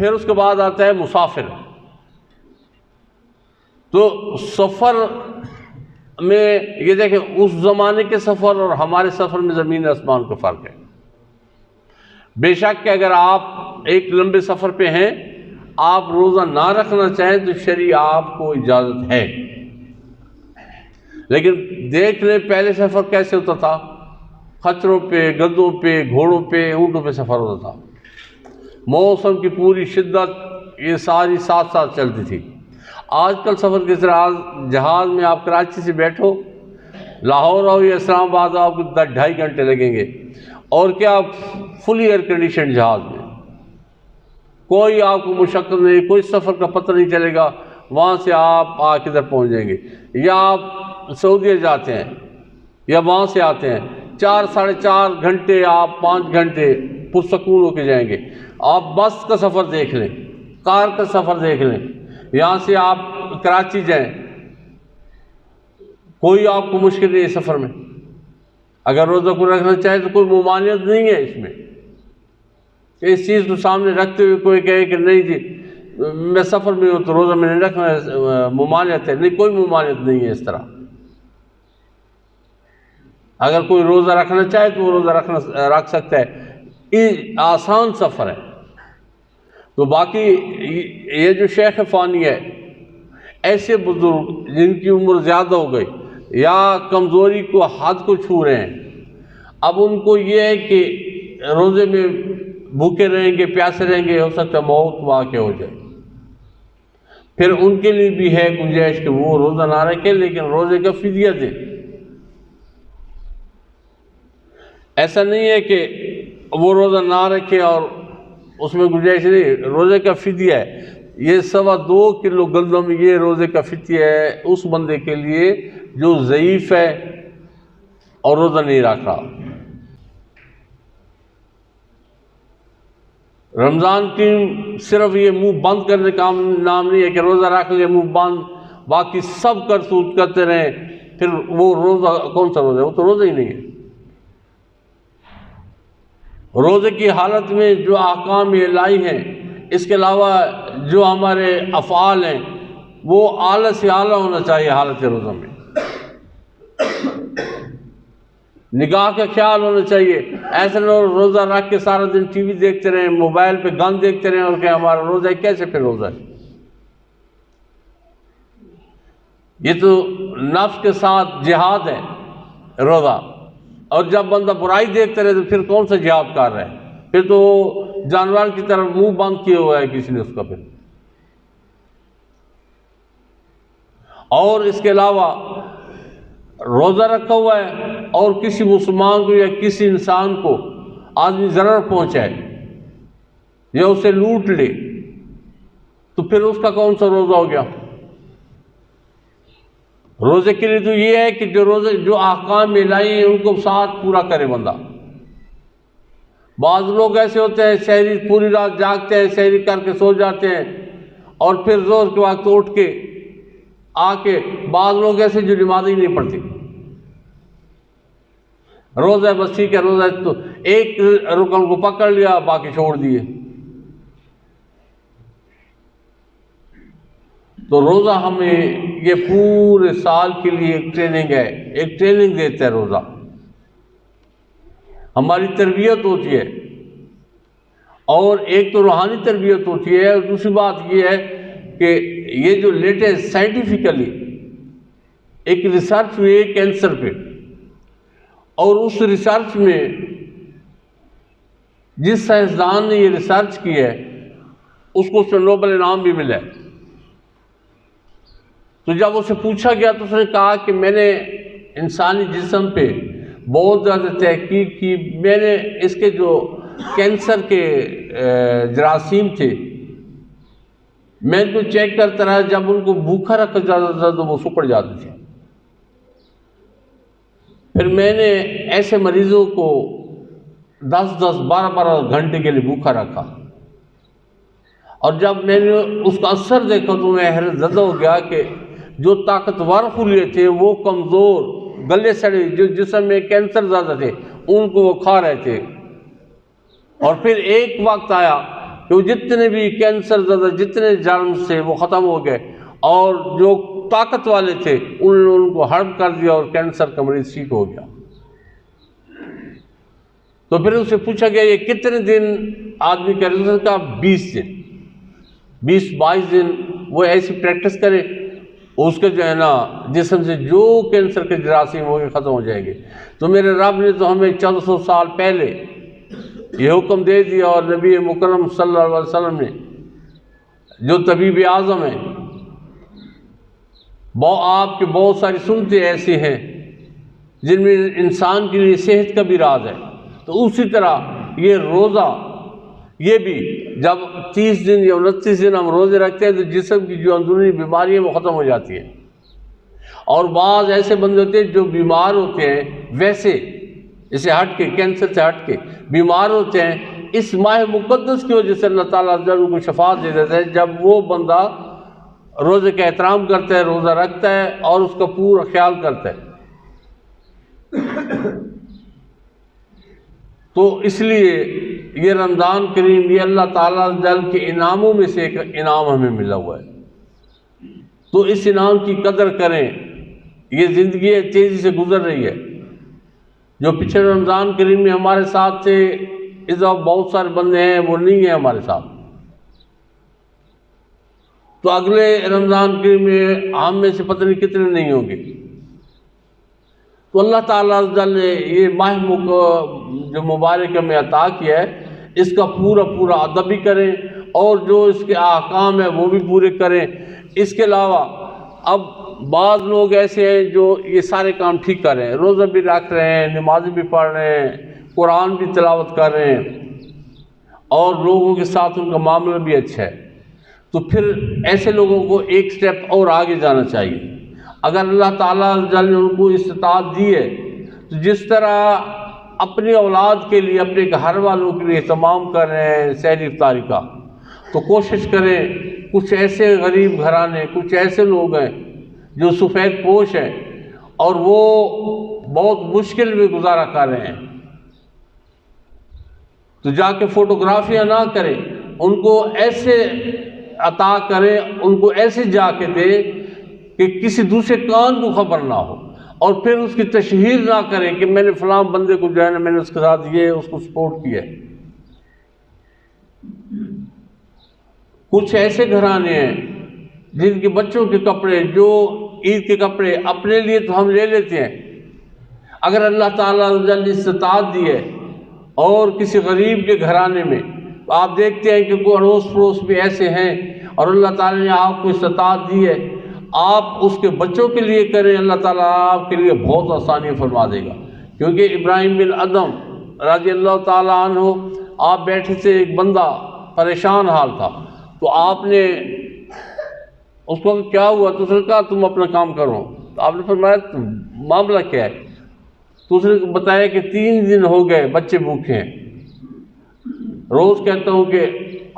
پھر اس کے بعد آتا ہے مسافر. تو سفر میں یہ دیکھیں اس زمانے کے سفر اور ہمارے سفر میں زمین آسمان کا فرق ہے. بے شک کہ اگر آپ ایک لمبے سفر پہ ہیں، آپ روزہ نہ رکھنا چاہیں تو شرعی آپ کو اجازت ہے. لیکن دیکھ لیں پہلے سفر کیسے ہوتا تھا، خچروں پہ، گدوں پہ، گھوڑوں پہ، اونٹوں پہ سفر ہوتا تھا. موسم کی پوری شدت یہ ساری ساتھ ساتھ چلتی تھی. آج کل سفر کس طرح، جہاز میں آپ کراچی سے بیٹھو، لاہور آؤ یا اسلام آباد آپ کو 2.5 گھنٹے لگیں گے، اور کیا فلی ایئر کنڈیشن جہاز میں، کوئی آپ کو مشقت نہیں، کوئی سفر کا پتہ نہیں چلے گا. وہاں سے آپ کدھر پہنچ جائیں گے. یا آپ سعودیہ جاتے ہیں یا وہاں سے آتے ہیں، 4-4.5 گھنٹے، آپ 5 گھنٹے پرسکون ہو کے جائیں گے. آپ بس کا سفر دیکھ لیں، کار کا سفر دیکھ لیں، یہاں سے آپ کراچی جائیں، کوئی آپ کو مشکل نہیں ہے سفر میں. اگر روزہ کو رکھنا چاہے تو کوئی ممانعت نہیں ہے اس میں، کہ اس چیز کو سامنے رکھتے ہوئے کوئی کہے کہ نہیں جی میں سفر میں ہوں تو روزہ میں نہیں رکھنا، ممانعت ہے. نہیں، کوئی ممانعت نہیں ہے اس طرح. اگر کوئی روزہ رکھنا چاہے تو وہ روزہ رکھ سکتا ہے. یہ آسان سفر ہے. تو باقی یہ جو شیخ فانی ہے، ایسے بزرگ جن کی عمر زیادہ ہو گئی یا کمزوری کو حد کو چھو رہے ہیں، اب ان کو یہ ہے کہ روزے میں بھوکے رہیں گے، پیاسے رہیں گے، ہو سکتا ہے موت واقع ہو جائے. پھر ان کے لیے بھی ہے گنجائش کہ وہ روزہ نہ رکھے لیکن روزے کا فدیہ دیں. ایسا نہیں ہے کہ وہ روزہ نہ رکھے اور اس میں گنجائش نہیں. روزے کا فدیہ ہے، یہ 2.25 کلو گندم، یہ روزے کا فدیہ ہے اس بندے کے لیے جو ضعیف ہے اور روزہ نہیں رکھ رہا. رمضان کی صرف یہ منہ بند کرنے کا نام نہیں ہے کہ روزہ رکھ لے منہ بند، باقی سب کرتوت کرتے رہیں، پھر وہ روزہ کون سا روزہ ہے؟ وہ تو روزہ ہی نہیں ہے. روزے کی حالت میں جو احکام الہی ہیں، اس کے علاوہ جو ہمارے افعال ہیں، وہ اعلیٰ سے اعلیٰ ہونا چاہیے. حالت روزہ میں نگاہ کا خیال ہونا چاہیے. ایسے لوگ روزہ رکھ کے سارا دن ٹی وی دیکھتے رہیں، موبائل پہ گان دیکھتے رہیں اور کہ ہمارا روزہ ہے. کیسے پھر روزہ ہے؟ یہ تو نفس کے ساتھ جہاد ہے روزہ. اور جب بندہ برائی دیکھتے رہے تو پھر کون سا جہاد کر رہا ہے؟ پھر تو جانور کی طرف منہ بند کیا ہوا ہے کسی نے اس کا. پھر اور اس کے علاوہ روزہ رکھا ہوا ہے اور کسی مسلمان کو یا کسی انسان کو آدمی ضرر پہنچائے یا اسے لوٹ لے تو پھر اس کا کون سا روزہ ہو گیا؟ روزے کے لیے تو یہ ہے کہ جو احکام الہی ہیں ان کو ساتھ پورا کرے بندہ. بعض لوگ ایسے ہوتے ہیں سحری پوری رات جاگتے ہیں، سحری کر کے سو جاتے ہیں اور پھر زور کے وقت اٹھ کے آ کے، بعض لوگ ایسے جو نماز ہی نہیں پڑھتے. روزہ بس ٹھیک ہے، روزہ تو ایک رکن کو پکڑ لیا باقی چھوڑ دیے. تو روزہ ہمیں یہ پورے سال کے لیے ایک ٹریننگ ہے، ایک ٹریننگ دیتا ہے. روزہ ہماری تربیت ہوتی ہے، اور ایک تو روحانی تربیت ہوتی ہے، اور دوسری بات یہ ہے کہ یہ جو لیٹسٹ سائنٹیفکلی ایک ریسرچ ہوئی ہے کینسر پہ، اور اس ریسرچ میں جس سائنسدان نے یہ ریسرچ کی ہے اس کو نوبل انعام بھی ملا ہے. تو جب اسے پوچھا گیا تو اس نے کہا کہ میں نے انسانی جسم پہ بہت زیادہ تحقیق کی، میں نے اس کے جو کینسر کے جراثیم تھے میں ان کو چیک کرتا رہا، جب ان کو بھوکا رکھا جاتا تھا تو وہ سکڑ جاتے تھے. پھر میں نے ایسے مریضوں کو 10-10 12 گھنٹے کے لیے بھوکا رکھا، اور جب میں نے اس کا اثر دیکھا تو میں حیرت زدہ ہو گیا کہ جو طاقتور خلیے تھے وہ کمزور گلے سڑے جو جسم میں کینسر زیادہ تھے ان کو وہ کھا رہے تھے. اور پھر ایک وقت آیا کہ وہ جتنے بھی کینسر زدہ جتنے جرم سے وہ ختم ہو گئے، اور جو طاقت والے تھے انہوں نے ان کو ہڑپ کر دیا اور کینسر کا مریض ٹھیک ہو گیا۔ تو پھر اس سے پوچھا گیا یہ کتنے دن آدمی کرے؟ اس نے کہا 20 دن، 20-22 دن وہ ایسی پریکٹس کرے، اس کے جو ہے نا جسم سے جو کینسر کے جراثیم ہو گئے ختم ہو جائیں گے۔ تو میرے رب نے تو ہمیں 1400 سال پہلے یہ حکم دے دیا، اور نبی مکرم صلی اللہ علیہ وسلم نے جو طبیب اعظم ہیں، آپ کے بہت ساری سنتیں ایسی ہیں جن میں انسان کے لیے صحت کا بھی راز ہے۔ تو اسی طرح یہ روزہ، یہ بھی جب 30 دن یا 29 دن ہم روزے رکھتے ہیں تو جسم کی جو اندرونی بیماری ہے وہ ختم ہو جاتی ہے۔ اور بعض ایسے بندے ہوتے ہیں جو بیمار ہوتے ہیں، ویسے اسے ہٹ کے، کینسر سے ہٹ کے بیمار ہوتے ہیں، اس ماہ مقدس کی وجہ سے اللہ تعالیٰ ان کو شفاعت دے دیتا ہے جب وہ بندہ روزے کا احترام کرتا ہے، روزہ رکھتا ہے اور اس کا پورا خیال کرتا ہے۔ تو اس لیے یہ رمضان کریم یہ اللہ تعالیٰ جل کے انعاموں میں سے ایک انعام ہمیں ملا ہوا ہے، تو اس انعام کی قدر کریں۔ یہ زندگی تیزی سے گزر رہی ہے۔ جو پچھلے رمضان کریم میں ہمارے ساتھ تھے، اس وقت بہت سارے بندے ہیں وہ نہیں ہیں ہمارے ساتھ، تو اگلے رمضان کریم میں ہم میں سے پتہ نہیں کتنے نہیں ہوں گے۔ تو اللہ تعالیٰ نے یہ ماہ جو مبارک ہمیں عطا کیا ہے، اس کا پورا ادب بھی کریں، اور جو اس کے احکام ہیں وہ بھی پورے کریں۔ اس کے علاوہ اب بعض لوگ ایسے ہیں جو یہ سارے کام ٹھیک کر رہے ہیں، روزہ بھی رکھ رہے ہیں، نمازیں بھی پڑھ رہے ہیں، قرآن بھی تلاوت کر رہے ہیں، اور لوگوں کے ساتھ ان کا معاملہ بھی اچھا ہے، تو پھر ایسے لوگوں کو ایک سٹیپ اور آگے جانا چاہیے۔ اگر اللہ تعالیٰ نے ان کو استطاعت دی ہے تو جس طرح اپنی اولاد کے لیے، اپنے گھر والوں کے لیے اہتمام کر رہے ہیں سحری افطاری کا، تو کوشش کریں کچھ ایسے غریب گھرانے، کچھ ایسے لوگ ہیں جو سفید پوش ہیں اور وہ بہت مشکل میں گزارا کر رہے ہیں، تو جا کے فوٹوگرافیاں نہ کریں، ان کو ایسے عطا کریں، ان کو ایسے جا کے دیں کہ کسی دوسرے کان کو خبر نہ ہو، اور پھر اس کی تشہیر نہ کریں کہ میں نے فلاں بندے کو جو ہے نا میں نے اس کے ساتھ یہ اس کو سپورٹ کیا ہے۔ کچھ ایسے گھرانے ہیں جن کے بچوں کے کپڑے، جو عید کے کپڑے اپنے لیے تو ہم لے لیتے ہیں، اگر اللہ تعالیٰ نے استطاعت دی ہے اور کسی غریب کے گھرانے میں، آپ دیکھتے ہیں کہ کوئی اڑوس پڑوس بھی ایسے ہیں اور اللہ تعالیٰ نے آپ کو استطاعت دی ہے، آپ اس کے بچوں کے لیے کریں، اللہ تعالیٰ آپ کے لیے بہت آسانی فرما دے گا۔ کیونکہ ابراہیم بن ادم رضی اللہ تعالیٰ عنہ، آپ بیٹھے تھے، ایک بندہ پریشان حال تھا، تو آپ نے اس کو کیا ہوا، تو اس نے کہا تم اپنا کام کرو، تو آپ نے فرمایا معاملہ کیا ہے؟ تو اس نے بتایا کہ 3 دن ہو گئے بچے بھوکے ہیں، روز کہتا ہوں کہ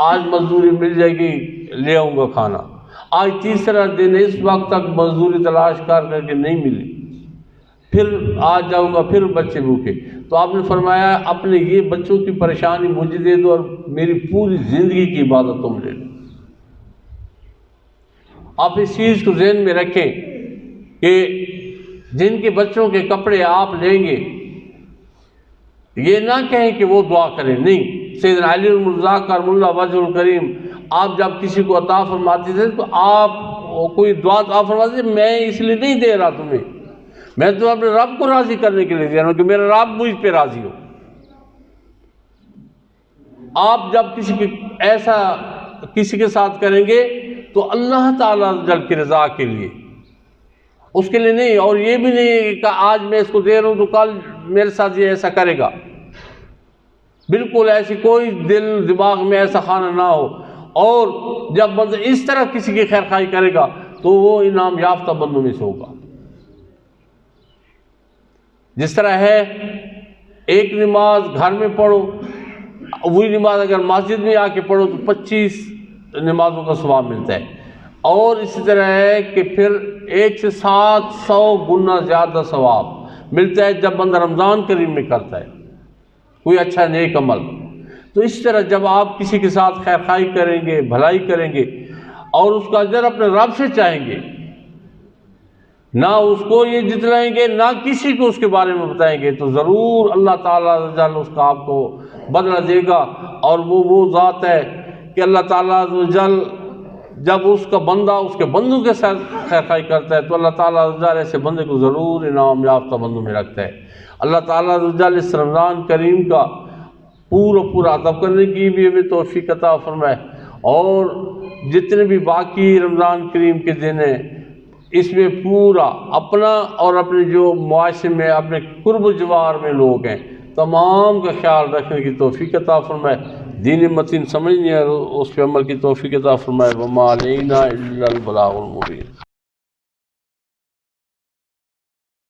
آج مزدوری مل جائے گی لے آؤں گا کھانا، آج تیسرا دن اس وقت تک مزدوری تلاش کر کے نہیں ملی، پھر آج جاؤں گا پھر بچے بھوکے۔ تو آپ نے فرمایا اپنے یہ بچوں کی پریشانی مجھے دے دو اور میری پوری زندگی کی عبادت تم لے لو۔ آپ اس چیز کو ذہن میں رکھیں کہ جن کے بچوں کے کپڑے آپ لیں گے، یہ نہ کہیں کہ وہ دعا کریں، نہیں، سیدنا علی المرزا کرم اللہ وجہ الکریم، آپ جب کسی کو عطا فرماتے تھے تو آپ کوئی دعا عطا فرماتے تھے، میں اس لیے نہیں دے رہا تمہیں، میں تو اپنے رب کو راضی کرنے کے لیے دے رہا ہوں کہ میرا رب مجھ پہ راضی ہو۔ آپ جب کسی کے ساتھ کریں گے تو اللہ تعالیٰ جل کی رضا کے لیے، اس کے لیے نہیں، اور یہ بھی نہیں کہ آج میں اس کو دے رہا ہوں تو کل میرے ساتھ یہ ایسا کرے گا، بالکل ایسی کوئی دل دماغ میں ایسا خانہ نہ ہو۔ اور جب بندہ اس طرح کسی کی خیر خواہی کرے گا تو وہ انعام یافتہ بندوں میں سے ہوگا۔ جس طرح ہے ایک نماز گھر میں پڑھو، وہی نماز اگر مسجد میں آ کے پڑھو تو 25 نمازوں کا ثواب ملتا ہے، اور اسی طرح ہے کہ پھر 1 سے 700 گنا زیادہ ثواب ملتا ہے جب بندہ رمضان کریم میں کرتا ہے کوئی اچھا نیک عمل۔ تو اس طرح جب آپ کسی کے ساتھ خیر خواہی کریں گے، بھلائی کریں گے اور اس کا اجر اپنے رب سے چاہیں گے، نہ اس کو یہ جتلائیں گے، نہ کسی کو اس کے بارے میں بتائیں گے، تو ضرور اللہ تعالیٰ عز و جل اس کا آپ کو بدلہ دے گا۔ اور وہ ذات ہے کہ اللہ تعالیٰ عز و جل جب اس کا بندہ اس کے بندوں کے ساتھ خیر خواہی کرتا ہے تو اللہ تعالیٰ عز و جل ایسے بندے کو ضرور انعام یافتہ بندوں میں رکھتا ہے۔ اللہ تعالیٰ عز و جل اس رمضان کریم کا پورا ادب کرنے کی بھی ہمیں توفیق عطا فرمائے، اور جتنے بھی باقی رمضان کریم کے دن ہیں اس میں پورا اپنا اور اپنے جو معاشرے میں اپنے قرب و جوار میں لوگ ہیں تمام کا خیال رکھنے کی توفیق عطا فرمائے، دین متین سمجھنے اور اس پہ عمل کی توفیق عطا فرمائے۔ وما علینا الا البلاغ المبین۔